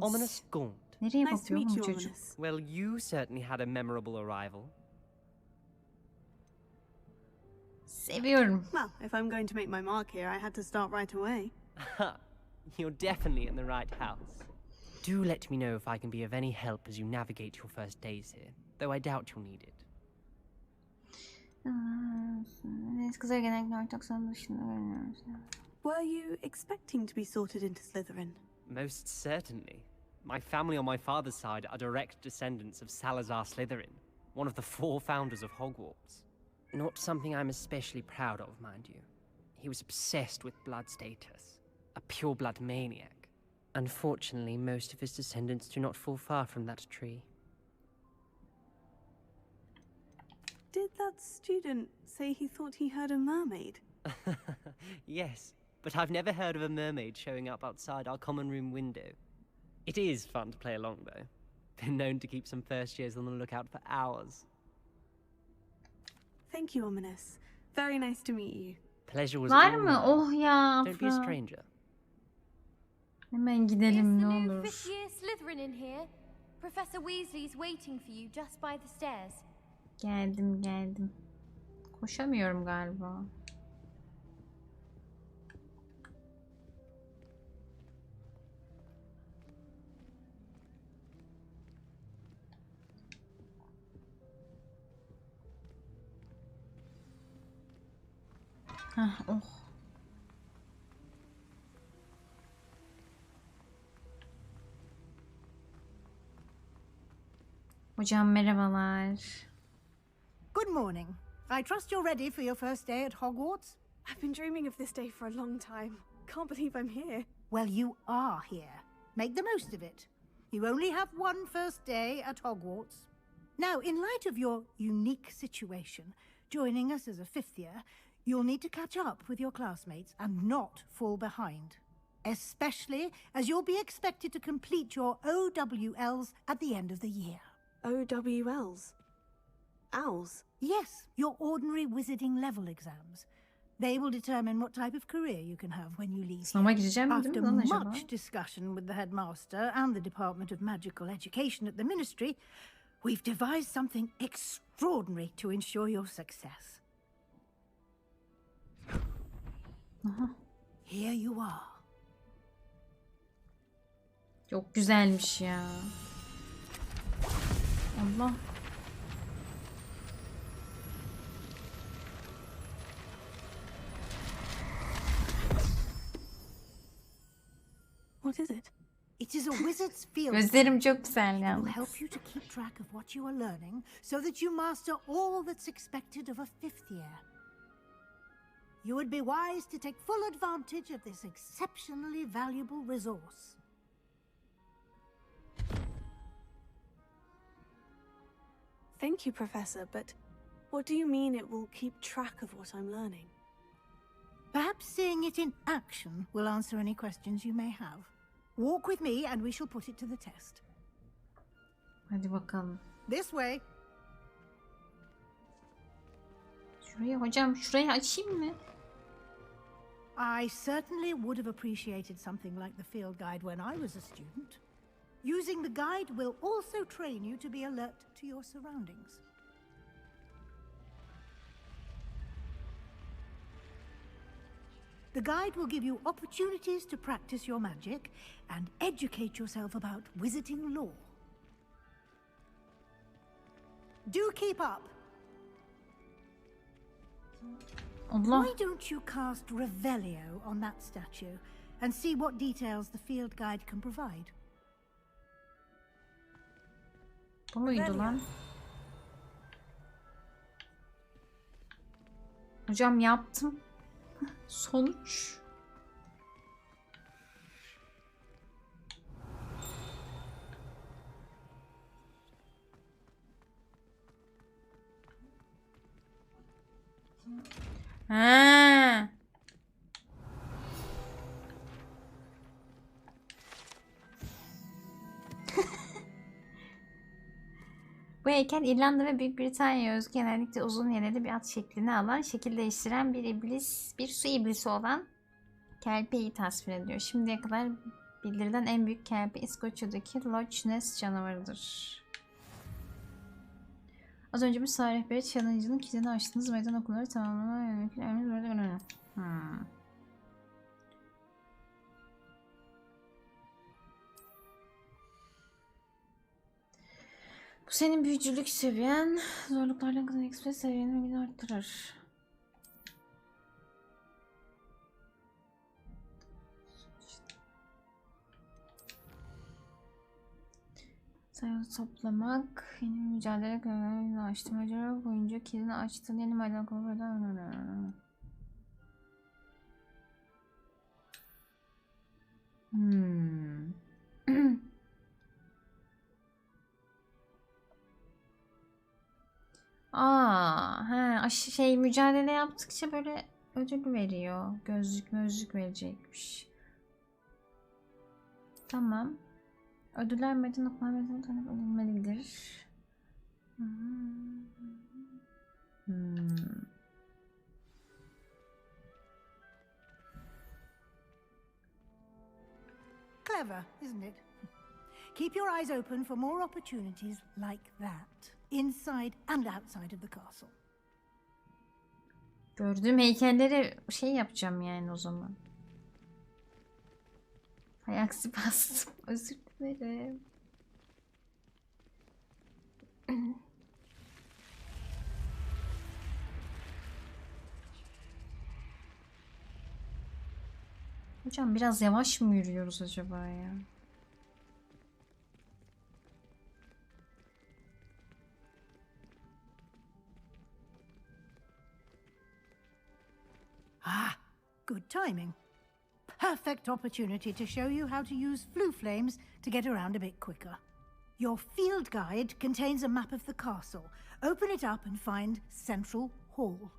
Ominous Gaunt. Nereye bakıyor bu çocuk? Well, you certainly had a memorable arrival. Seviyorum. Well, if I'm going to make my mark here, I had to start right away. You're definitely in the right house. Do let me know if I can be of any help as you navigate your first days here, though I doubt you'll need it. Kızlar genellikle ortak sanat dışında görünüyoruz. Were you expecting to be sorted into Slytherin? Most certainly. My family on my father's side are direct descendants of Salazar Slytherin, one of the 4 founders of Hogwarts. Not something I'm especially proud of, mind you. He was obsessed with blood status, a pure-blood maniac. Unfortunately, most of his descendants do not fall far from that tree. Did that student say he thought he heard a mermaid? Yes, but I've never heard of a mermaid showing up outside our common room window. It is fun to play along, though. Been known to keep some first years on the lookout for hours. Thank you, Ominous. Very nice to meet you. Pleasure was Var all mı? mine. Oh ya. Don't be a stranger. Hemen gidelim ne olur. 5th year Slytherin in here. Professor Weasley's waiting for you just by the stairs. Geldim. Koşamıyorum galiba. Hah, oh. Hocam merhabalar. Good morning. I trust you're ready for your first day at Hogwarts? I've been dreaming of this day for a long time. Can't believe I'm here. Well, you are here. Make the most of it. You only have one first day at Hogwarts. Now, in light of your unique situation, joining us as a 5th year, you'll need to catch up with your classmates and not fall behind. Especially as you'll be expected to complete your OWLs at the end of the year. OWLs? Owls? Yes, your ordinary wizarding level exams. They will determine what type of career you can have when you leave. Sınava gireceğim mi After değil mi lan acaba? much discussion with the headmaster and the Department of Magical Education at the Ministry, we've devised something extraordinary to ensure your success. Here you are. Çok güzelmiş ya. Allah. What is it? It's It is a wizard's field. Gözlerim çok güzel It will yalnız. help you to keep track of what you are learning so that you master all that's expected of a 5th year. You would be wise to take full advantage of this exceptionally valuable resource. Thank you, Professor, but what do you mean it will keep track of what I'm learning? Perhaps seeing it in action will answer any questions you may have. Walk with me and we shall put it to the test. Hadi bakalım. This way. Şurayı hocam, şurayı açayım mı? I certainly would have appreciated something like the field guide when I was a student. Using the guide will also train you to be alert to your surroundings. The guide will give you opportunities to practice your magic and educate yourself about wizarding lore. Do keep up. Allah. Why don't you cast Revelio on that statue and see what details the field guide can provide? Bu muydu lan? Hocam yaptım. Sonuç. Ha. Bu heykel İrlanda ve Büyük Britanya'ya özgü, genellikle uzun yeleli bir at şeklini alan, şekil değiştiren bir su iblisi olan kelpeyi tasvir ediyor. Şimdiye kadar bildirilen en büyük kelpe İskoçya'daki Loch Ness canavarıdır. Az önce bir sağ rehberi challenge'ının kilidini açtınız. Meydan okumaları tamamlamaya yönelik emriniz burada önemli. Bu senin büyücülük seviyen. Zorluklarla kadar ekspres seviyeni arttırır. Sayılı toplamak, yeni mücadele kanalını açtım. Acaba boyunca kilidini açtın, yeni maden kovalardan. Mücadele yaptıkça böyle ödül veriyor. Gözlük verecekmiş. Tamam. Ödüller metin okumalarından tanıp edilmelidir. Clever, isn't it? Keep your eyes open for more opportunities like that, inside and outside of the castle. Gördüğüm heykelleri yapacağım yani o zaman. Ayaksi bastım. Özür dilerim. Hocam biraz yavaş mı yürüyoruz acaba ya? Good timing. Perfect opportunity to show you how to use flue flames to get around a bit quicker. Your field guide contains a map of the castle. Open it up and find Central Hall.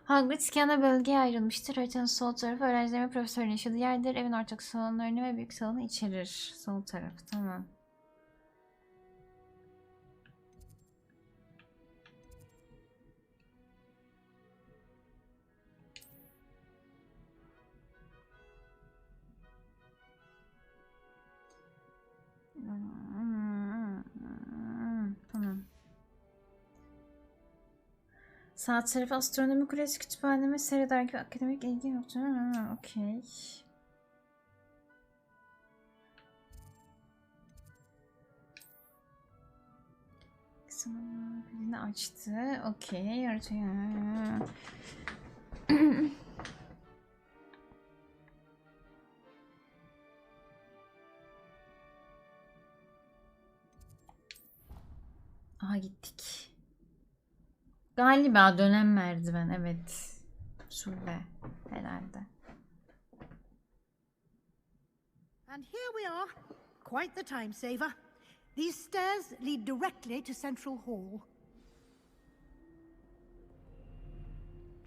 Hogwarts iki ana bölgeye ayrılmıştır. Haritanın sol tarafı öğrencilerin ve profesörün yaşadığı yerdir. Evin ortak salonlarını ve büyük salonu içerir. Sol taraf, tamam. Tamam. Sağ tarafı astronomi kulesi, kütüphane ve seyir dergi ve akademik ilgi yoktu. Okey. Birini açtı. Okey. Yaratıyor. Aha gittik. Galiba dönen merdiven. Evet. Şurada. Herhalde. And here we are. Quite the time saver. These stairs lead directly to Central Hall.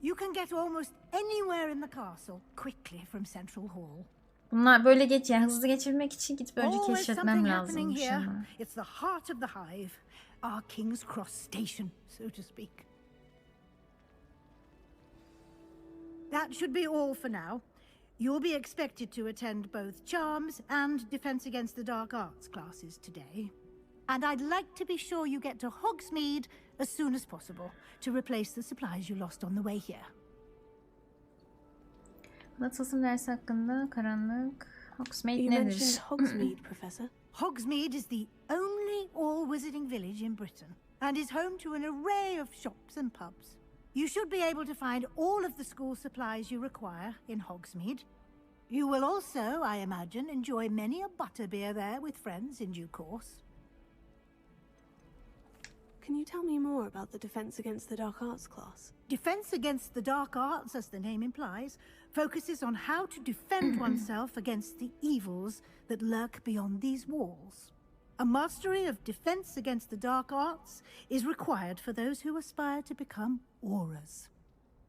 You can get almost anywhere in the castle quickly from Central Hall. Bunlar böyle geç yani hızlı geçirmek için gidip önce Always keşfetmem something happening lazımmış here. ama. It's the heart of the hive, our King's Cross station, so to speak. That should be all for now. You'll be expected to attend both Charms and Defense Against the Dark Arts classes today. And I'd like to be sure you get to Hogsmeade as soon as possible to replace the supplies you lost on the way here. Tılsım dersi hakkında karanlık. Hogsmeade You nedir? mentioned Hogsmeade, Professor. Hogsmeade is the only all-wizarding village in Britain and is home to an array of shops and pubs. You should be able to find all of the school supplies you require in Hogsmeade. You will also, I imagine, enjoy many a butterbeer there with friends in due course. Can you tell me more about the Defense Against the Dark Arts class? Defense Against the Dark Arts, as the name implies, focuses on how to defend oneself against the evils that lurk beyond these walls. A mastery of Defense Against the Dark Arts is required for those who aspire to become auras.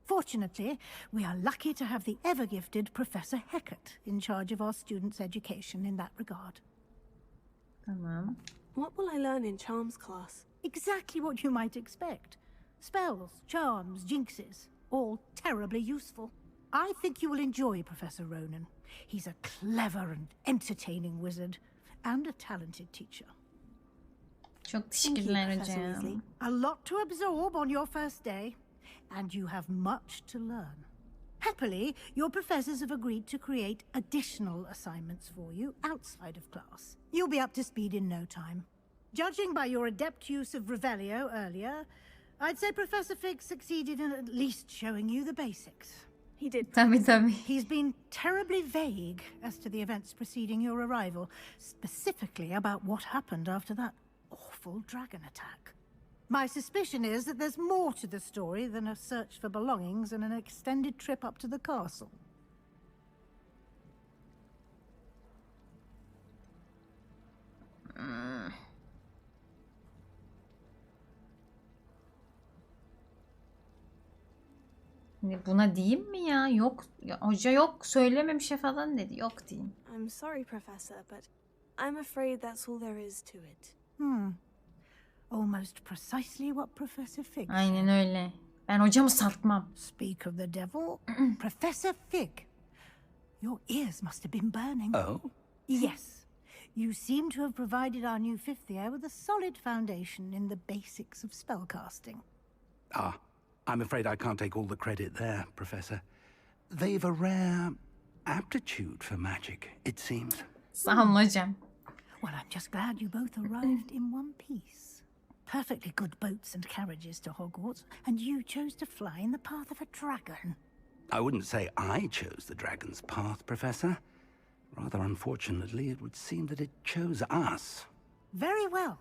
Fortunately, we are lucky to have the ever-gifted Professor Hecat in charge of our students' education in that regard. Tamam. What will I learn in Charms class? Exactly what you might expect. Spells, charms, jinxes, all terribly useful. I think you will enjoy Professor Ronan. He's a clever and entertaining wizard, and a talented teacher. Çok teşekkürler hocam. A lot to absorb on your first day, and you have much to learn. Happily, your professors have agreed to create additional assignments for you outside of class. You'll be up to speed in no time. Judging by your adept use of Revelio earlier, I'd say Professor Fig succeeded in at least showing you the basics. He did. Tabii. He's been terribly vague as to the events preceding your arrival, specifically about what happened after that awful dragon attack. My suspicion is that there's more to the story than a search for belongings and an extended trip up to the castle. Buna diyeyim mi ya? Yok. Ya, hoca yok. Söylememiş falan dedi. Yok diyeyim. I'm sorry, Professor, but I'm afraid that's all there is to it. Almost precisely what Professor Fig said. Aynen öyle. Ben hocamı satmam. Speak of the devil. Professor Fig. Your ears must have been burning. Oh? Yes. You seem to have provided our new fifth year with a solid foundation in the basics of spellcasting. Ah, I'm afraid I can't take all the credit there, Professor. They've a rare aptitude for magic, it seems. Sağ olun hocam. Well, I'm just glad you both arrived in one piece. Perfectly good boats and carriages to Hogwarts, and you chose to fly in the path of a dragon. I wouldn't say I chose the dragon's path, Professor. Rather unfortunately, it would seem that it chose us. Very well.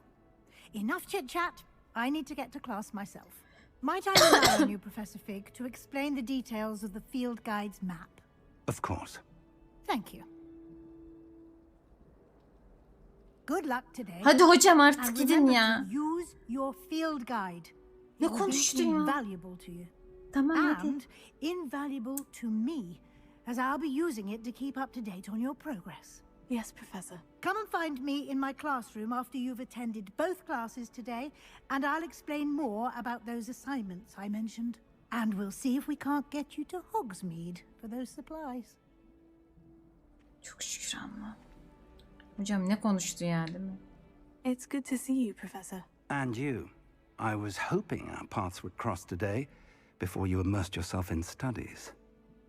Enough chit-chat. I need to get to class myself. Might I rely on you, Professor Fig, to explain the details of the field guide's map? Of course. Thank you. Good luck today. Hadi hocam artık And gidin remember ya. to use your field guide. Ne It will be konuştu ya? invaluable to you. Tamam hadi. And invaluable to me, as I'll be using it to keep up to date on your progress. Yes, Professor. Come and find me in my classroom after you've attended both classes today, and I'll explain more about those assignments I mentioned. And we'll see if we can't get you to Hogsmeade for those supplies. Çok şükür ama. Hocam ne konuştu ya değil mi? It's good to see you, Professor. And you. I was hoping our paths would cross today, before you immersed yourself in studies.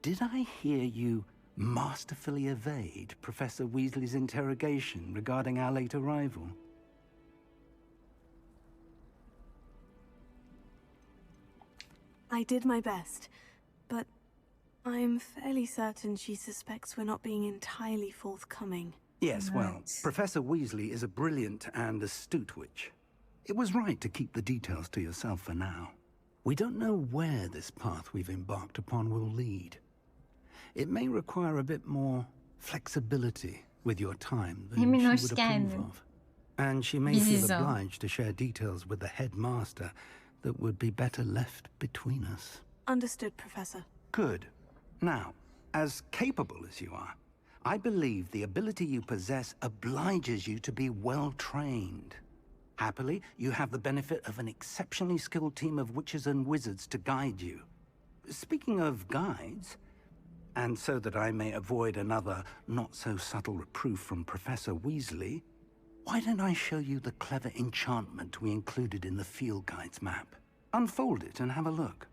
Did I hear you masterfully evade Professor Weasley's interrogation regarding our late arrival? I did my best, but I'm fairly certain she suspects we're not being entirely forthcoming. Yes, well, Professor Weasley is a brilliant and astute witch. It was right to keep the details to yourself for now. We don't know where this path we've embarked upon will lead. It may require a bit more flexibility with your time than Emin, she hoş would approve geldin. of. And she may Biziz feel o. obliged to share details with the headmaster that would be better left between us. Understood, Professor. Good. Now, as capable as you are, I believe the ability you possess obliges you to be well trained. Happily, you have the benefit of an exceptionally skilled team of witches and wizards to guide you. Speaking of guides, and so that I may avoid another not-so-subtle reproof from Professor Weasley, why don't I show you the clever enchantment we included in the field guide's map? Unfold it and have a look.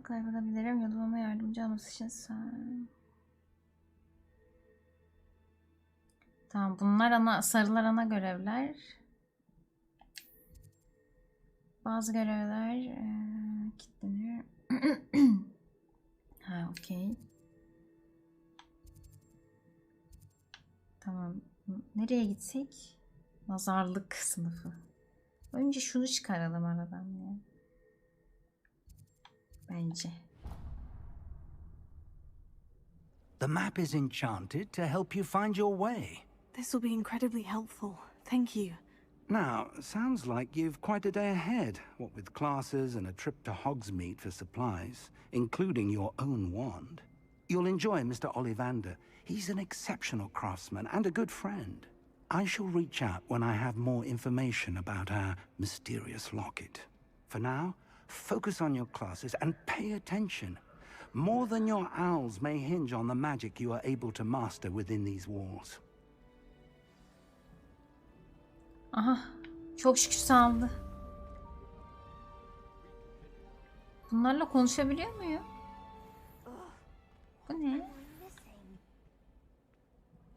Kaybolabilirim. Yoluma yardımcı olması için sağ. Tamam, bunlar ana, sarılar ana görevler. Bazı görevler kilitlenir. Ha, okey. Tamam. Nereye gitsek? Nazarlık sınıfı. Önce şunu çıkaralım aradan ya. Bence. The map is enchanted to help you find your way. This will be incredibly helpful. Thank you. Now, sounds like you've quite a day ahead, what with classes and a trip to Hogsmeade for supplies, including your own wand. You'll enjoy Mr. Ollivander. He's an exceptional craftsman and a good friend. I shall reach out when I have more information about our mysterious locket. For now, focus on your classes and pay attention. More than your owls may hinge on the magic you are able to master within these walls. Aha. Çok şükür saldı. Bunlarla konuşabiliyor muyum? Bu ne?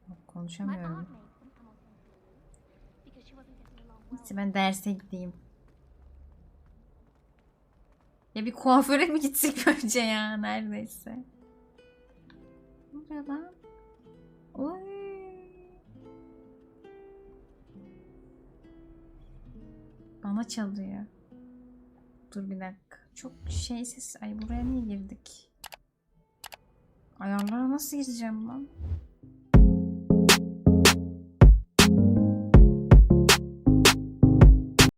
Yok, konuşamıyorum. Neyse, ben derse gideyim. Ya bir kuaföre mi gitsek önce ya, neredeyse. Ne oluyor lan? Oy. Bana çalıyor. Dur bir dakika. Çok ses. Ay, buraya niye girdik? Ayarlara nasıl gireceğim lan?